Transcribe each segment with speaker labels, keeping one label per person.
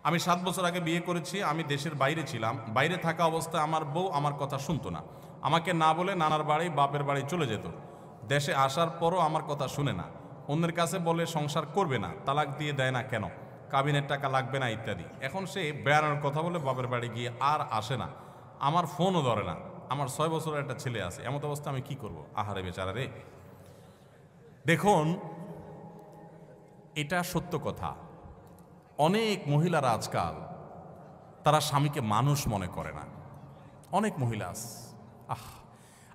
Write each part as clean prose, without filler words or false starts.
Speaker 1: আমি 7 বছর আগে বিয়ে করেছি। আমি দেশের বাইরে ছিলাম। বাইরে থাকা অবস্থায় আমার বউ আমার কথা শুনতো না। আমাকে না বলে নানার বাড়ি বাপের বাড়ি চলে যেত। দেশে আসার পরও আমার কথা শুনে না। অন্যের কাছে বলে সংসার করবে না, তালাক দিয়ে দেয় না কেন, কাবিনের টাকা লাগবে না ইত্যাদি। এখন সে বেড়ানোর কথা বলে বাপের বাড়ি গিয়ে আর আসে না, আমার ফোনও ধরে না। আমার 6 বছরের একটা ছেলে আছে। এমত অবস্থা আমি কি করব? আহারে বেচারা রে। দেখুন, এটা সত্য কথা। অনেক মহিলারা আজকাল তারা স্বামীকে মানুষ মনে করে না। অনেক মহিলা আছে।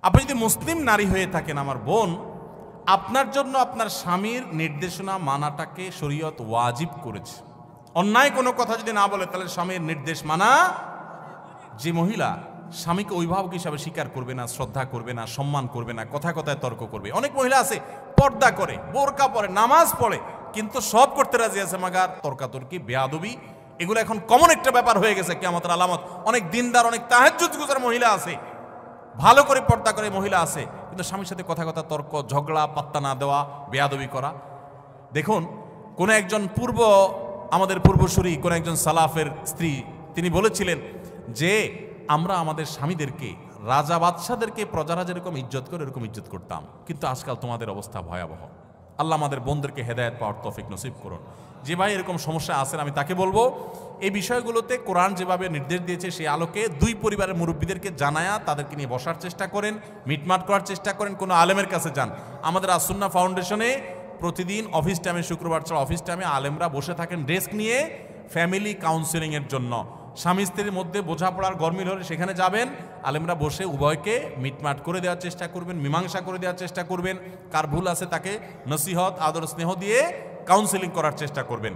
Speaker 1: আপনি যদি মুসলিম নারী হয়ে থাকেন আমার বোন, আপনার জন্য আপনার স্বামীর নির্দেশনা মানাটাকে শরীয়ত ওয়াজিব করেছে। অন্যায় কোনো কথা যদি না বলে তাহলে স্বামীর নির্দেশ মানা। যে মহিলা স্বামীকে অভিভাবক হিসাবে স্বীকার করবে না, শ্রদ্ধা করবে না, সম্মান করবে না, কথা কথায় তর্ক করবে। অনেক মহিলা আছে পর্দা করে, বোরকা পরে, নামাজ পড়ে, কিন্তু সব করতে রাজি আছে, মাগার তর্কাতর্কি, বেয়াদবি, এগুলো এখন কমন একটা ব্যাপার হয়ে গেছে, কিয়ামতের আলামত। অনেক দিনদার, অনেক তাহাজ্জুদ গুজার মহিলা আছে, ভালো করে পর্দা করে মহিলা আছে, কিন্তু স্বামীর সাথে কথা কথা তর্ক, ঝগড়া, পাত্তা না দেওয়া, বেয়াদবি করা। দেখুন, কোন একজন আমাদের পূর্বসূরি, কোন একজন সালাফের স্ত্রী, তিনি বলেছিলেন যে আমরা আমাদের স্বামীদেরকে, রাজা বাদশাদেরকে প্রজারা যেরকম ইজ্জত করে এরকম ইজ্জত করতাম, কিন্তু আজকাল তোমাদের অবস্থা ভয়াবহ। আল্লাহ আমাদের বোনদেরকে হেদায়েত পাওয়ার তৌফিক নসিব করুন। যে ভাই এরকম সমস্যা আছেন, আমি তাকে বলবো এই বিষয়গুলোতে কোরআন যেভাবে নির্দেশ দিয়েছে সেই আলোকে দুই পরিবারের মুরব্বীদেরকে জানায়া তাদেরকে নিয়ে বসার চেষ্টা করেন, মিটমাট করার চেষ্টা করেন, কোনো আলেমের কাছে যান। আমাদের আসুন্নাহ ফাউন্ডেশনে প্রতিদিন অফিস টাইমে, শুক্রবার ছাড়া অফিস টাইমে আলেমরা বসে থাকেন ডেস্ক নিয়ে ফ্যামিলি কাউন্সেলিংয়ের জন্য। স্বামী স্ত্রীর মধ্যে বোঝাপড়ার গরমিল হলে সেখানে যাবেন, আলেমরা বসে উভয়কে মিটমাট করে দেওয়ার চেষ্টা করবেন, মীমাংসা করে দেওয়ার চেষ্টা করবেন। কার ভুল আছে তাকে নসিহত, আদর, স্নেহ দিয়ে কাউন্সেলিং করার চেষ্টা করবেন।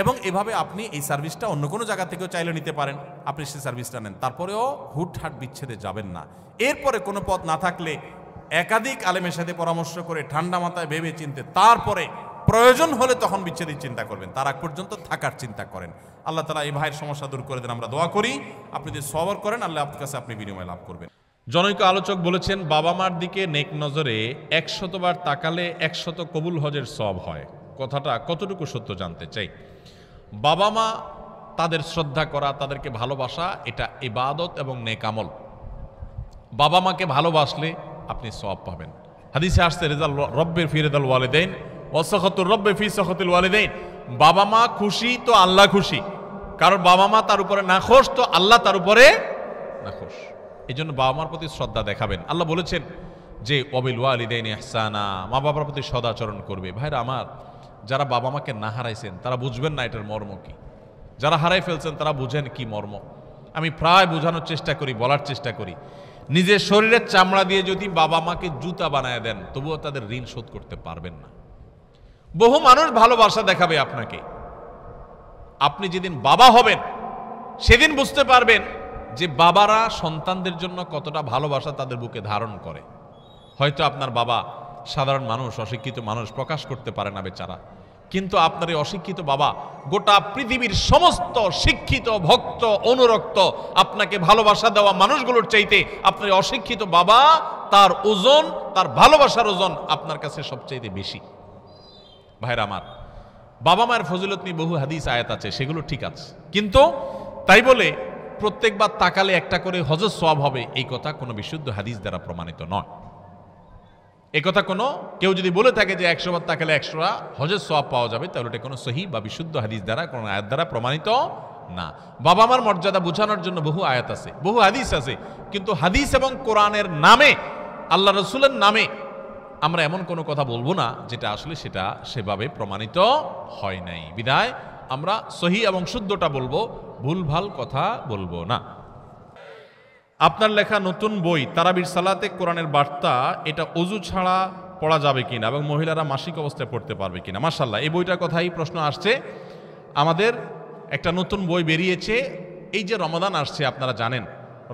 Speaker 1: এবং এভাবে আপনি এই সার্ভিসটা অন্য কোনো জায়গা থেকেও চাইলে নিতে পারেন, আপনি সেই সার্ভিসটা নেন। তারপরেও হুটহাট বিচ্ছেদে যাবেন না। এরপরে কোনো পথ না থাকলে একাধিক আলেমের সাথে পরামর্শ করে ঠান্ডা মাথায় ভেবে চিনতে তারপরে প্রয়োজন হলে তখন বিচ্ছেদের চিন্তা করবেন। তার আগ পর্যন্ত থাকার চিন্তা করেন। আল্লাহ তাআলা এই ভাইয়ের সমস্যা দূর করে দেন, আমরা দোয়া করি। আপনি যদি সবর করেন, আল্লাহ আপনার কাছে আপনি বিনিময় লাভ করবেন। জনৈক আলোচক বলেছেন, বাবা মার দিকে নেক নজরে 100 বার তাকালে 100 কবুল হজের সওয়াব হয়। কথাটা কতটুকু সত্য জানতে চাই। বাবা মা, তাদের শ্রদ্ধা করা, তাদেরকে ভালোবাসা, এটা ইবাদত এবং নেক আমল। বাবা মাকে ভালোবাসলে আপনি সওয়াব পাবেন। হাদিসে আসছে, রিদাল রব্বির ফি রিদাল ওয়ালিদাইন ওয়া সাখাতুর রব্বি ফি সাখাতিল ওয়ালিদাইন। বাবা মা খুশি তো আল্লাহ খুশি, কারণ বাবা মা তার উপরে নাখোশ তো আল্লাহ তার উপরে নাখোশ। এই জন্য বাবা মার প্রতি শ্রদ্ধা দেখাবেন। আল্লাহ বলেছেন যে ওয়াবিল ওয়ালিদাইনি ইহসানা, মা বাবার প্রতি সদাচরণ করবে। ভাইরা আমার, যারা বাবা মাকে না হারাইছেন তারা বুঝবেন না এটার মর্ম কি। যারা হারাই ফেলছেন তারা বুঝেন কি মর্ম। আমি প্রায় বোঝানোর চেষ্টা করি, বলার চেষ্টা করি, নিজের শরীরের চামড়া দিয়ে যদি বাবা মাকে জুতা বানায় দেন তবুও তাদের ঋণ শোধ করতে পারবেন না। বহু মানুষ ভালোবাসা দেখাবে আপনাকে, আপনি যেদিন বাবা হবেন সেদিন বুঝতে পারবেন যে বাবারা সন্তানদের জন্য কতটা ভালোবাসা তাদের বুকে ধারণ করে। হয়তো আপনার বাবা সাধারণ মানুষ, অশিক্ষিত মানুষ, প্রকাশ করতে পারে না বেচারা, কিন্তু আপনার এই অশিক্ষিত বাবা গোটা পৃথিবীর সমস্ত শিক্ষিত, ভক্ত, অনুরক্ত, আপনাকে ভালোবাসা দেওয়া মানুষগুলোর চাইতে আপনার অশিক্ষিত বাবা, তার ওজন, তার ভালোবাসার ওজন আপনার কাছে সবচাইতে বেশি। ভাইরা আমার, বাবা মায়ের ফজিলত নিয়ে বহু হাদিস আয়াত আছে, সেগুলো ঠিক আছে, কিন্তু তাই বলে প্রত্যেকবার তাকালে একটা করে হজের সওয়াব হবে এই কথা কোনো বিশুদ্ধ হাদিস দ্বারা প্রমাণিত নয়। এই কথা কোনো কেউ যদি বলে থাকে যে 100 বার তাকালে 100 হজের সওয়াব পাওয়া যাবে, তাহলে এটা কোনো সহিহ বা বিশুদ্ধ হাদিস দ্বারা, কোনো আয়াত দ্বারা প্রমাণিত না। বাবা মার মর্যাদা বোঝানোর জন্য বহু আয়াত আছে, বহু হাদিস আছে, কিন্তু হাদিস এবং কোরআনের নামে, আল্লাহ রসুলের নামে আমরা এমন কোনো কথা বলবো না যেটা আসলে সেটা সেভাবে প্রমাণিত হয় নাই। বিধায় আমরা সহিহ এবং শুদ্ধটা বলবো, ভুলভাল কথা বলবো না। আপনার লেখা নতুন বই তারাবির সালাতে কোরআনের বার্তা, এটা ওযু ছাড়া পড়া যাবে কিনা এবং মহিলারা মাসিক অবস্থায় পড়তে পারবে কিনা? মাশাআল্লাহ, এই বইটার কথাই প্রশ্ন আসছে। আমাদের একটা নতুন বই বেরিয়েছে। এই যে রমাদান আসছে, আপনারা জানেন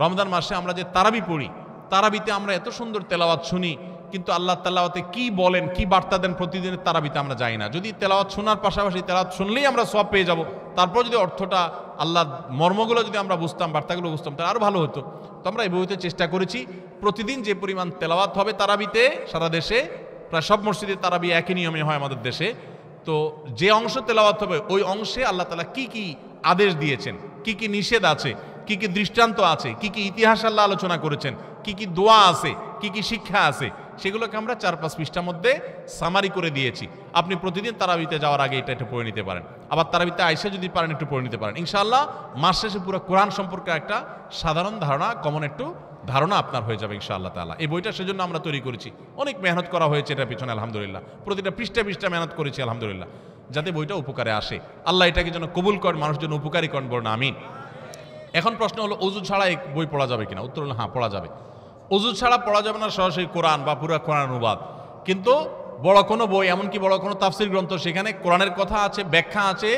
Speaker 1: রমজান মাসে আমরা যে তারাবি পড়ি, তারাবিতে আমরা এত সুন্দর তেলাওয়াত শুনি, কিন্তু আল্লাহ তেলাওয়াতে কি বলেন, কি বার্তা দেন প্রতিদিনের তারাবিতে আমরা জানি না। যদি তেলাওয়াত শোনার পাশাপাশি তেলাওয়াত শুনলেই আমরা সওয়াব পেয়ে যাব, তারপর যদি অর্থটা, আল্লাহ মর্মগুলো যদি আমরা বুঝতাম, বার্তাগুলো বুঝতাম, তাহলে আরো ভালো হতো। তো আমরা এই বইতে চেষ্টা করেছি প্রতিদিন যে পরিমাণ তেলাওয়াত হবে তারাবিতে, সারা দেশে প্রায় সব মসজিদে তারাবি একই নিয়মে হয় আমাদের দেশে, তো যে অংশ তেলাওয়াত হবে ওই অংশে আল্লাহ তাআলা কি কি আদেশ দিয়েছেন, কি কি নিষেধ আছে, কি কি দৃষ্টান্ত আছে, কি কি ইতিহাস আল্লাহ আলোচনা করেছেন, কি কি দোয়া আছে, কি কি শিক্ষা আছে, সেগুলোকে আমরা 4-5 পৃষ্ঠার মধ্যে সামারি করে দিয়েছি। আপনি প্রতিদিন তারাবিতে যাওয়ার আগে এটা একটু পড়ে নিতে পারেন, আবার তারাবিতে আইসা যদি পারেন একটু পড়ে নিতে পারেন। ইনশাআল্লাহ মাস শেষে পুরো কোরআন সম্পর্কে একটা সাধারণ ধারণা, কমন একটু ধারণা আপনার হয়ে যাবে ইনশাআল্লাহ তাআলা। এই বইটা সেজন্য আমরা তৈরি করেছি, অনেক মেহনত করা হয়েছে এটার পিছনে আলহামদুলিল্লাহ, প্রতিটা পৃষ্ঠা মেহনত করেছি আলহামদুলিল্লাহ, যাতে বইটা উপকারে আসে। আল্লাহ এটাকে যেন কবুল করেন, মানুষ যেন উপকারী করেন, বলুন আমিন। এখন প্রশ্ন হলো ওযু ছাড়া এই বই পড়া যাবে কিনা? উত্তর হলো হ্যাঁ, পড়া যাবে। ওযু ছাড়া পড়া যাবে না সরাসরি কোরআন বা পুরো কোরআন অনুবাদ, কিন্তু বড় কোনো বই, এমনকি বড় কোনো তাফসীর গ্রন্থ, সেখানে কোরআনের কথা আছে, ব্যাখ্যা আছে,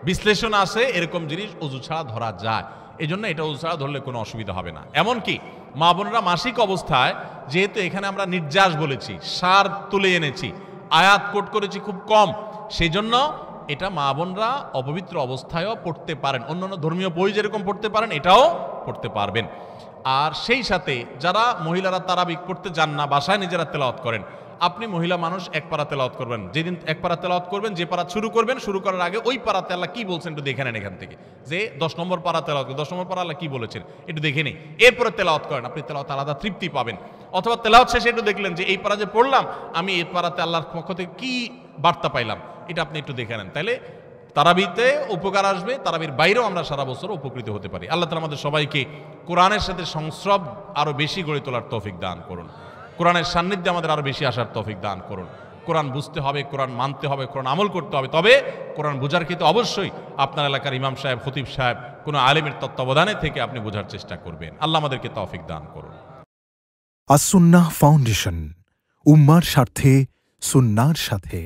Speaker 1: বিশ্লেষণ আছে, এরকম জিনিস ওযু ছাড়া ধরা যায়। এই জন্য এটা ওযু ছাড়া ধরলে কোনো অসুবিধা হবে না। এমনকি মা বোনেরা মাসিক অবস্থায়, যেহেতু এখানে আমরা নির্যাস বলেছি, সার তুলে এনেছি, আয়াত কোট করেছি খুব কম, সেই জন্য এটা মা বোনরা অপবিত্র অবস্থায়ও পড়তে পারেন। অন্যান্য ধর্মীয় বই যেরকম পড়তে পারেন, এটাও পড়তে পারবেন। আর সেই সাথে যারা মহিলারা তারাবি পড়তে যান না, বাসায় নিজেরা তেলাওয়াত করেন, আপনি মহিলা মানুষ এক পারা তেলাওয়াত করবেন। যেদিন এক পারা তেলাওয়াত করবেন, যে পারা শুরু করবেন, শুরু করার আগে ওই পারাতে আল্লাহ কি বলছেন একটু দেখে নেন। এখান থেকে যে 10 নম্বর পারা তেলাওয়াত, 10 নম্বর পারা আল্লাহ কি বলেছেন একটু দেখে নেই, এরপরে তেলাওয়াত করেন। আপনি তেলাওয়াত আলাদা তৃপ্তি পাবেন। অথবা তেলাওয়াত শেষে একটু দেখলেন যে এই পারা যে পড়লাম, আমি এই পারাতে আল্লাহর পক্ষ থেকে কি বার্তা পাইলাম, এটা আপনি একটু দেখে নেন। তাইলে তারাবিতে উপকার আসবে, তারাবির বাইরেও আমরা সারা বছর উপকৃত হতে পারি। আল্লাহ তাআলা আমাদের সবাইকে কোরআনের সাথে সংস্রব আরো বেশি গড়ে তোলার তৌফিক দান করুন। কোরআনের সান্নিধ্যে আমাদের আরো বেশি আসার তৌফিক দান করুন। কোরআন বুঝতে হবে, কোরআন মানতে হবে, কোরআন আমল করতে হবে। তবে কোরআন বোঝার ক্ষেত্রে অবশ্যই আপনার এলাকার ইমাম সাহেব, খতিব সাহেব, কোনো আলেমের তত্ত্বাবধানে থেকে আপনি বোঝার চেষ্টা করবেন। আল্লাহ আমাদেরকে তৌফিক দান করুন।
Speaker 2: আস-সুন্নাহ ফাউন্ডেশন, উম্মার স্বার্থে সুন্নাহর সাথে।